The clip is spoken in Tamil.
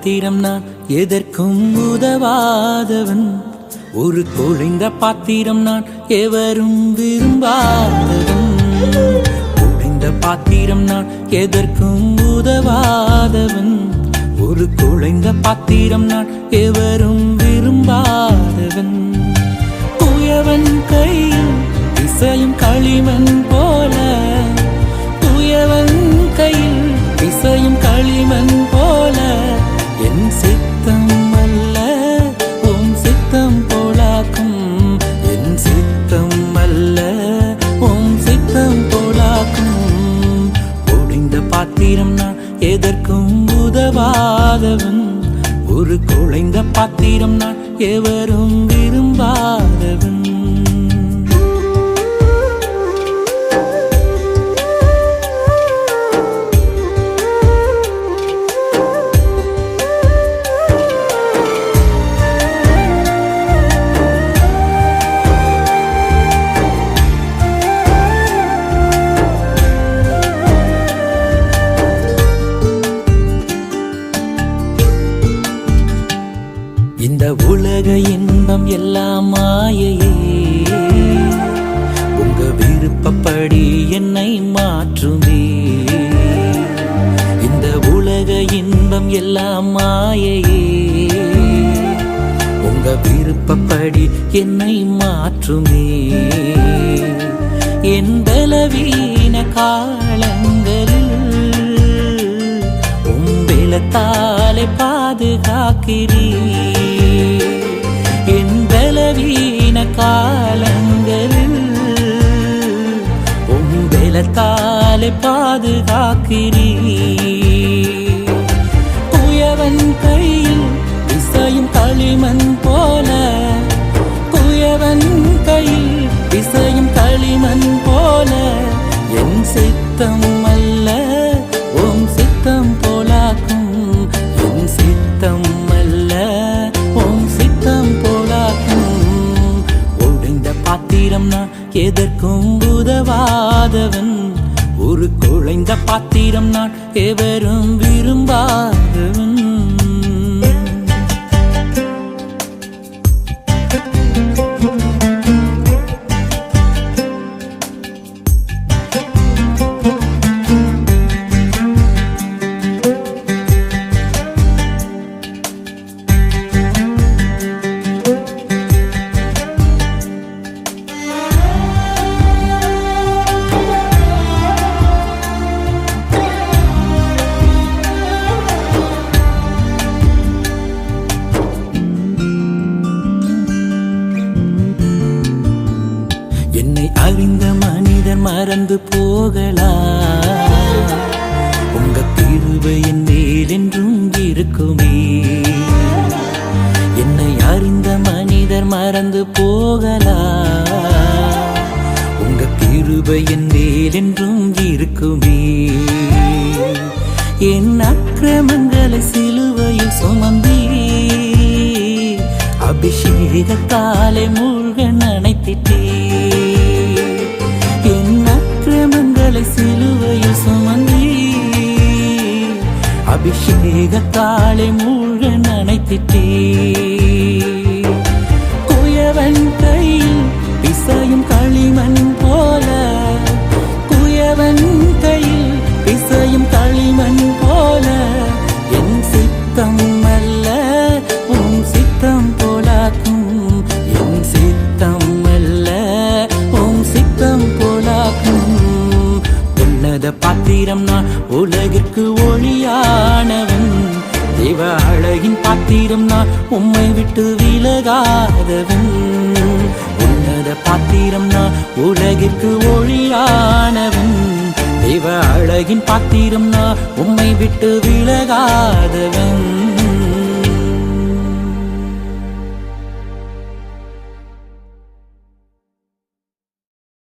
பாத்திரம் நான் எதற்கும் உதவாதவன். ஒரு குழைந்த பாத்திரம் நான் எவரும் விரும்பாதவன். குழைந்த பாத்திரம் நான் எதற்கும் உதவாதவன். ஒரு குழைந்த பாத்திரம் நான் எவரும் விரும்பாதவன். குயவன் கையில் இசையும் களிமண் போல, குயவன் கையில் இசையும் களிமண் போல, என் சித்தம் அல்ல உம் சித்தம் போலாக்கும். என் சித்தம் அல்ல உம் சித்தம் போலாக்கும். ஒடிந்த பாத்திரம் நான் எதற்கும் உதவாதவன். ஒரு குழைந்த பாத்திரம் நான் எவரும் விரும்பாதவன். இந்த உலக இன்பம் எல்லாம் மாயையே, உங்க விருப்பப்படி என்னை மாற்றுமே. இந்த உலக இன்பம் எல்லாம் மாயையே, உங்க விருப்பப்படி என்னை மாற்றுமே. என் பலவீன காலங்களில் உம்பெலத்தாலே பாதுகாக்கிறீ. என் பலவீன காலங்களில் உம்பெலத்தாலே பாதுகாக்கிறீ. குயவன் கையில் இசையும் களிமண் போல, குயவன் கையில் இசையும் களிமண் போல, என் சித்தம் அல்ல உம் சித்தம் போலாக்கும். என் சித்தம் அல்ல உம் சித்தம் போலாக்கும். ஒடிந்த பாத்திரம் நான் எதற்கும் உதவாதவன். ஒரு குழைந்த பாத்திரம் நான் எவரும் விரும்பாதவன். என்னை அறிந்த மனிதன் மறந்து போகலாம், உங்க கிருபை என் மேல் என்றும் இருக்குமே. என்னை அறிந்த மனிதர் மறந்து போகலாம், உங்க கிருபை என் மேல் என்றும் இருக்குமே. என் அக்கிரமங்களை சிலுவையில் சுமந்தீ, அபிஷேகத்தாலே மூழ்க நனைத்திட்டே. என் அக்கிரமங்களை சிலுவையில் சுமந்தீ, அபிஷேகத்தாலே மூழ்க நனைத்திட்டே. குயவன் கையில் இசையும் களிமண் போல, குயவன் கையில் இசையும் களிமண் போல, என் சித்தம் அல்ல உம் சித்தம் போலாக்கும். என் சித்தம் அல்ல உம் சித்தம் போலாக்கும். உன்னத பாத்திரம் நான் உலகிற்கு ஒளியானவன். தேவ அழகின் பாத்திரம் நான் உம்மை விட்டு விலகாதவன். உன்னத பாத்திரம் நான் உலகிற்கு ஒளியானவன். தேவ அழகின் பாத்திரம் நான் உம்மை விட்டு விலகாதவன்.